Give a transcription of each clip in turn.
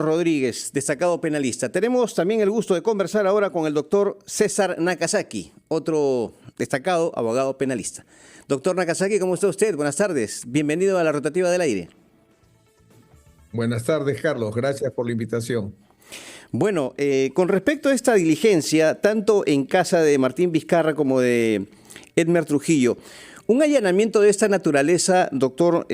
Rodríguez, destacado penalista. Tenemos también el gusto de conversar ahora con el doctor César Nakazaki, otro destacado abogado penalista. Doctor Nakazaki, ¿cómo está usted? Buenas tardes. Bienvenido a la Rotativa del Aire. Buenas tardes, Carlos. Gracias por la invitación. Bueno, con respecto a esta diligencia, tanto en casa de Martín Vizcarra como de Edmer Trujillo, un allanamiento de esta naturaleza, doctor,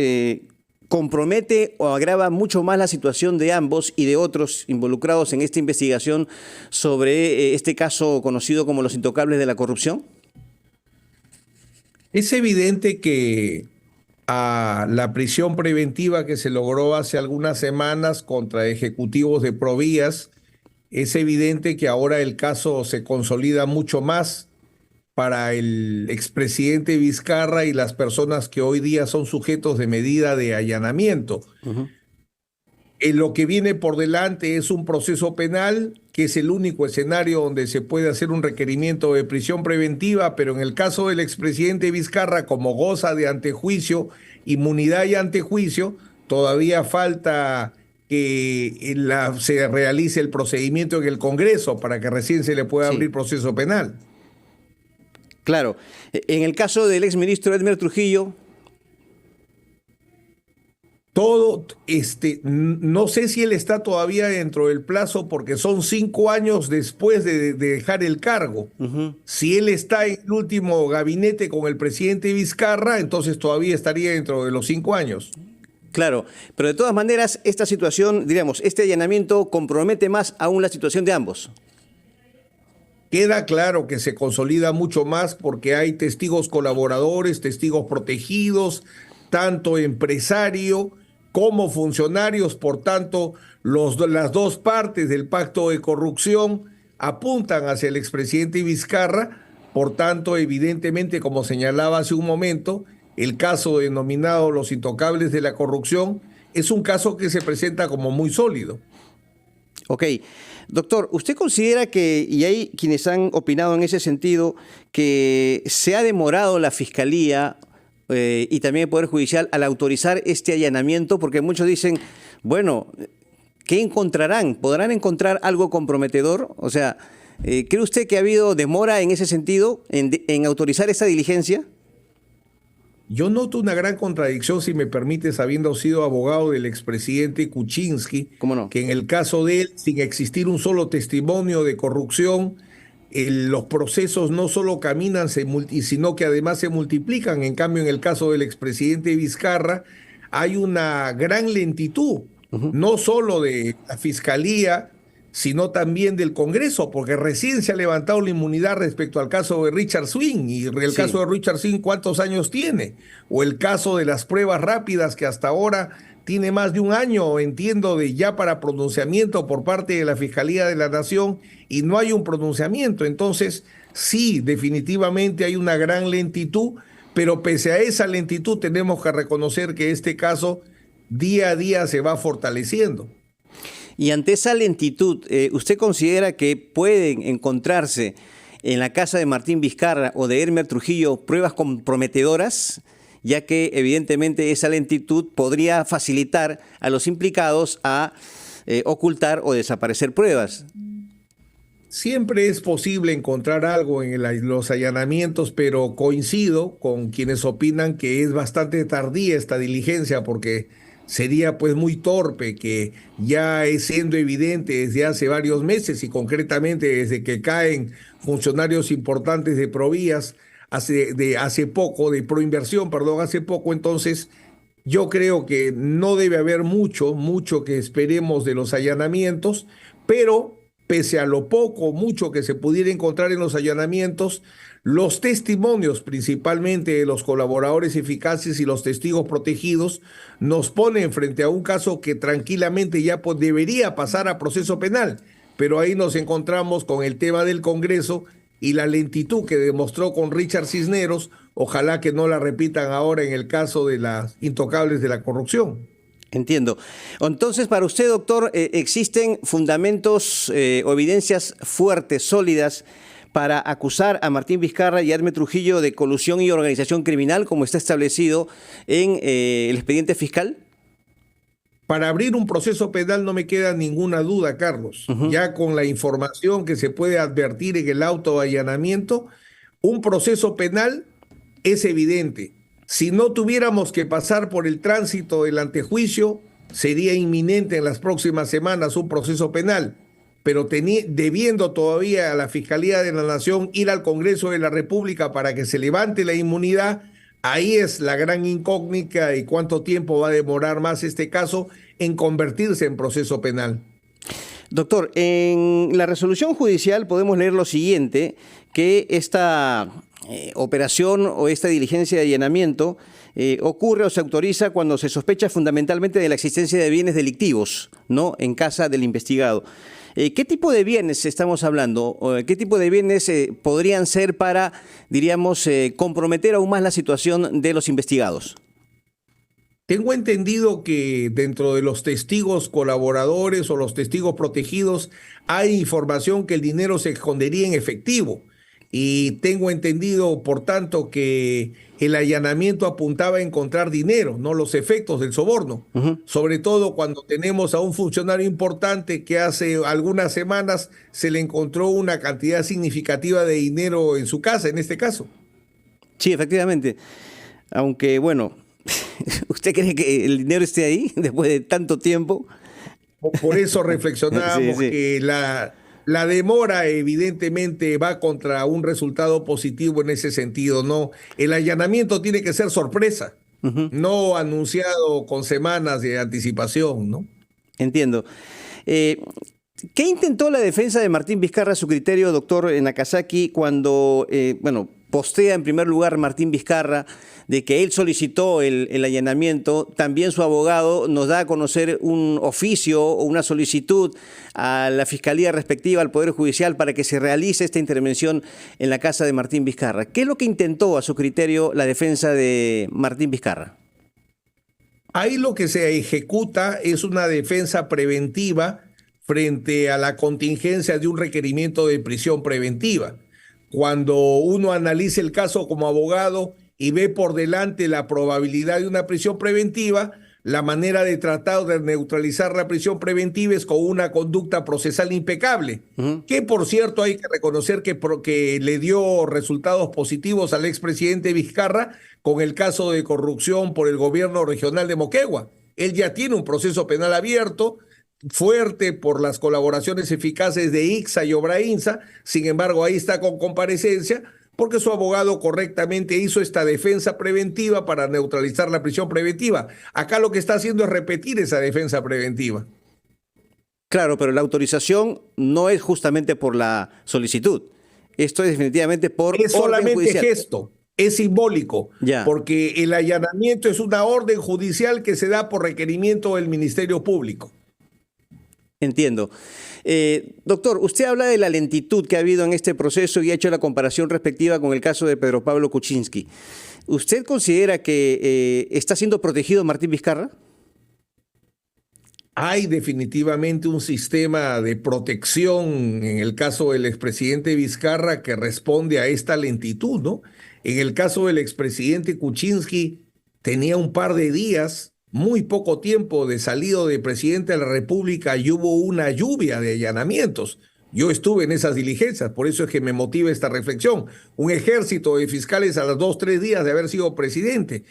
compromete o agrava mucho más la situación de ambos y de otros involucrados en esta investigación sobre este caso conocido como los intocables de la corrupción? Es evidente que a la prisión preventiva que se logró hace algunas semanas contra ejecutivos de Provías, es evidente que ahora el caso se consolida mucho más para el expresidente Vizcarra y las personas que hoy día son sujetos de medida de allanamiento. En lo que viene por delante es un proceso penal, que es el único escenario donde se puede hacer un requerimiento de prisión preventiva, pero en el caso del expresidente Vizcarra, como goza de antejuicio, inmunidad y antejuicio, todavía falta que se realice el procedimiento en el Congreso para que recién se le pueda abrir proceso penal. Claro. En el caso del exministro Edmer Trujillo, no sé si él está todavía dentro del plazo porque son 5 años después de dejar el cargo. Si él está en el último gabinete con el presidente Vizcarra, entonces todavía estaría dentro de los 5 años. Claro, pero de todas maneras esta situación, diríamos, este allanamiento compromete más aún la situación de ambos. Queda claro que se consolida mucho más porque hay testigos colaboradores, testigos protegidos, tanto empresario como funcionarios. Por tanto, las dos partes del pacto de corrupción apuntan hacia el expresidente Vizcarra. Por tanto, evidentemente, como señalaba hace un momento, el caso denominado Los Intocables de la Corrupción es un caso que se presenta como muy sólido. Ok. Doctor, ¿usted considera que, y hay quienes han opinado en ese sentido, que se ha demorado la Fiscalía y también el Poder Judicial al autorizar este allanamiento? Porque muchos dicen, bueno, ¿qué encontrarán? ¿Podrán encontrar algo comprometedor? O sea, ¿cree usted que ha habido demora en ese sentido, en autorizar esta diligencia? Yo noto una gran contradicción, si me permites, habiendo sido abogado del expresidente Kuczynski, ¿Cómo no? que en el caso de él, sin existir un solo testimonio de corrupción, los procesos no solo caminan, sino que además se multiplican. En cambio, en el caso del expresidente Vizcarra, hay una gran lentitud, no solo de la Fiscalía, sino también del Congreso, porque recién se ha levantado la inmunidad respecto al caso de Richard Swing, y el caso de Richard Swing, ¿cuántos años tiene? O el caso de las pruebas rápidas, que hasta ahora tiene más de un año, entiendo, de ya para pronunciamiento por parte de la Fiscalía de la Nación, y no hay un pronunciamiento. Entonces, sí, definitivamente hay una gran lentitud, pero pese a esa lentitud tenemos que reconocer que este caso día a día se va fortaleciendo. Y ante esa lentitud, ¿usted considera que pueden encontrarse en la casa de Martín Vizcarra o de Edmer Trujillo pruebas comprometedoras, ya que evidentemente esa lentitud podría facilitar a los implicados a ocultar o desaparecer pruebas? Siempre es posible encontrar algo en los allanamientos, pero coincido con quienes opinan que es bastante tardía esta diligencia, porque sería pues muy torpe, que ya es siendo evidente desde hace varios meses y concretamente desde que caen funcionarios importantes de Provías hace poco, de Proinversión, perdón, hace poco. Entonces yo creo que no debe haber mucho que esperemos de los allanamientos, pero pese a lo poco, mucho que se pudiera encontrar en los allanamientos, los testimonios, principalmente de los colaboradores eficaces y los testigos protegidos, nos ponen frente a un caso que tranquilamente ya debería pasar a proceso penal. Pero ahí nos encontramos con el tema del Congreso y la lentitud que demostró con Richard Cisneros. Ojalá que no la repitan ahora en el caso de las intocables de la corrupción. Entiendo. Entonces, para usted, doctor, ¿existen fundamentos o evidencias fuertes, sólidas, para acusar a Martín Vizcarra y a Edmer Trujillo de colusión y organización criminal, como está establecido en el expediente fiscal? Para abrir un proceso penal no me queda ninguna duda, Carlos. Ya con la información que se puede advertir en el auto de allanamiento, un proceso penal es evidente. Si no tuviéramos que pasar por el tránsito del antejuicio, sería inminente en las próximas semanas un proceso penal. Pero debiendo todavía a la Fiscalía de la Nación ir al Congreso de la República para que se levante la inmunidad, ahí es la gran incógnita y cuánto tiempo va a demorar más este caso en convertirse en proceso penal. Doctor, en la resolución judicial podemos leer lo siguiente, que esta operación o esta diligencia de allanamiento ocurre o se autoriza cuando se sospecha fundamentalmente de la existencia de bienes delictivos, ¿no?, en casa del investigado. ¿Qué tipo de bienes estamos hablando? ¿Qué tipo de bienes podrían ser para, diríamos, comprometer aún más la situación de los investigados? Tengo entendido que dentro de los testigos colaboradores o los testigos protegidos hay información que el dinero se escondería en efectivo. Y tengo entendido, por tanto, que el allanamiento apuntaba a encontrar dinero, no los efectos del soborno. Sobre todo cuando tenemos a un funcionario importante que hace algunas semanas se le encontró una cantidad significativa de dinero en su casa, en este caso. Sí, efectivamente. Aunque, bueno, ¿usted cree que el dinero esté ahí después de tanto tiempo? Por eso reflexionábamos que la demora evidentemente va contra un resultado positivo en ese sentido, ¿no? El allanamiento tiene que ser sorpresa, no anunciado con semanas de anticipación, ¿no? Entiendo. ¿Qué intentó la defensa de Martín Vizcarra a su criterio, doctor Nakazaki, cuando, postea en primer lugar Martín Vizcarra de que él solicitó el allanamiento? También su abogado nos da a conocer un oficio o una solicitud a la Fiscalía respectiva, al Poder Judicial, para que se realice esta intervención en la casa de Martín Vizcarra. ¿Qué es lo que intentó a su criterio la defensa de Martín Vizcarra? Ahí lo que se ejecuta es una defensa preventiva frente a la contingencia de un requerimiento de prisión preventiva. Cuando uno analiza el caso como abogado y ve por delante la probabilidad de una prisión preventiva, la manera de tratar de neutralizar la prisión preventiva es con una conducta procesal impecable, que por cierto hay que reconocer que le dio resultados positivos al expresidente Vizcarra con el caso de corrupción por el gobierno regional de Moquegua. Él ya tiene un proceso penal abierto, fuerte por las colaboraciones eficaces de ICSA y Obrainsa. Sin embargo, ahí está con comparecencia porque su abogado correctamente hizo esta defensa preventiva para neutralizar la prisión preventiva. Acá lo que está haciendo es repetir esa defensa preventiva. Claro, pero la autorización no es justamente por la solicitud. Esto es definitivamente por es solamente orden judicial. Gesto, es simbólico, porque el allanamiento es una orden judicial que se da por requerimiento del Ministerio Público. Entiendo. Doctor, usted habla de la lentitud que ha habido en este proceso y ha hecho la comparación respectiva con el caso de Pedro Pablo Kuczynski. ¿Usted considera que está siendo protegido Martín Vizcarra? Hay definitivamente un sistema de protección en el caso del expresidente Vizcarra que responde a esta lentitud, ¿no? En el caso del expresidente Kuczynski tenía un par de días, muy poco tiempo de salido de presidente de la República y hubo una lluvia de allanamientos. Yo estuve en esas diligencias, por eso es que me motiva esta reflexión. Un ejército de fiscales a los 2-3 días de haber sido presidente.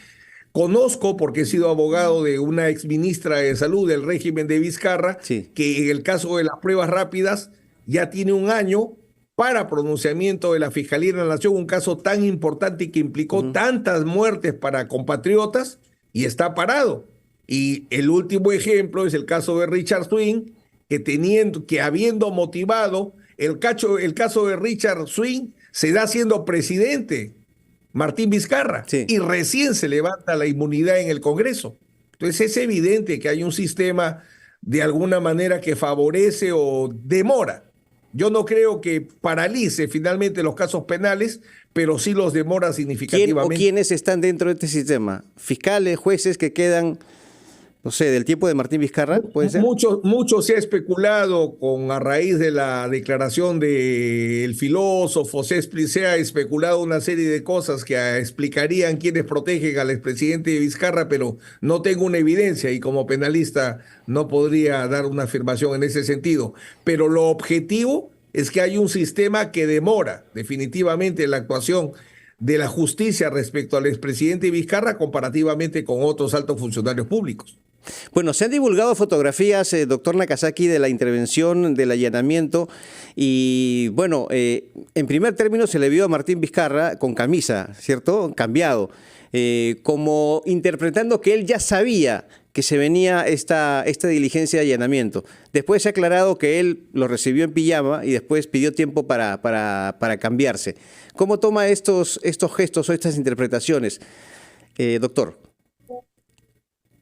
Conozco, porque he sido abogado de una exministra de Salud del régimen de Vizcarra, que en el caso de las pruebas rápidas ya tiene un año para pronunciamiento de la Fiscalía de la Nación, un caso tan importante y que implicó tantas muertes para compatriotas, y está parado. Y el último ejemplo es el caso de Richard Swing, que habiendo motivado el caso de Richard Swing, se da siendo presidente Martín Vizcarra, y recién se levanta la inmunidad en el Congreso. Entonces es evidente que hay un sistema de alguna manera que favorece o demora. Yo no creo que paralice finalmente los casos penales, pero sí los demora significativamente. ¿Quién o quiénes están dentro de este sistema? ¿Fiscales, jueces que quedan no sé, del tiempo de Martín Vizcarra, ¿puede ser? Mucho se ha especulado a raíz de la declaración del filósofo, se ha especulado una serie de cosas que explicarían quiénes protegen al expresidente Vizcarra, pero no tengo una evidencia y como penalista no podría dar una afirmación en ese sentido. Pero lo objetivo es que hay un sistema que demora definitivamente la actuación de la justicia respecto al expresidente Vizcarra comparativamente con otros altos funcionarios públicos. Bueno, se han divulgado fotografías, doctor Nakazaki, de la intervención, del allanamiento y, bueno, en primer término se le vio a Martín Vizcarra con camisa, ¿cierto? Cambiado, como interpretando que él ya sabía que se venía esta diligencia de allanamiento. Después se ha aclarado que él lo recibió en pijama y después pidió tiempo para cambiarse. ¿Cómo toma estos gestos o estas interpretaciones, doctor?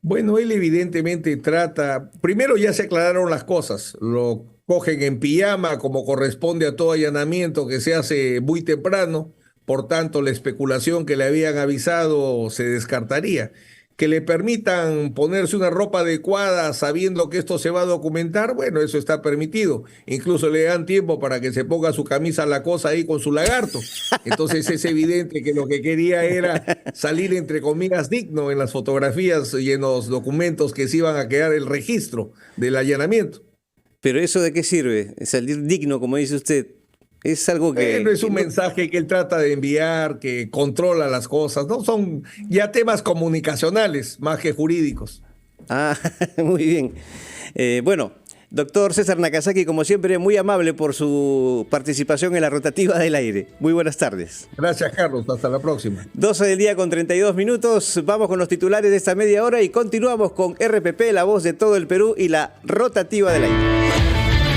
Bueno, él evidentemente trata, primero ya se aclararon las cosas, lo cogen en pijama como corresponde a todo allanamiento que se hace muy temprano, por tanto la especulación que le habían avisado se descartaría. Que le permitan ponerse una ropa adecuada sabiendo que esto se va a documentar, bueno, eso está permitido. Incluso le dan tiempo para que se ponga su camisa la cosa ahí con su lagarto. Entonces es evidente que lo que quería era salir entre comillas digno en las fotografías y en los documentos que se iban a quedar el registro del allanamiento. Pero ¿eso de qué sirve? Salir digno, como dice usted. Es algo que... Bueno, es un mensaje que él trata de enviar, que controla las cosas, ¿no? Son ya temas comunicacionales más que jurídicos. Ah, muy bien. Bueno, doctor César Nakazaki, como siempre, muy amable por su participación en la rotativa del aire. Muy buenas tardes. Gracias, Carlos. Hasta la próxima. 12 del día con 32 minutos. Vamos con los titulares de esta media hora y continuamos con RPP, la voz de todo el Perú y la rotativa del aire.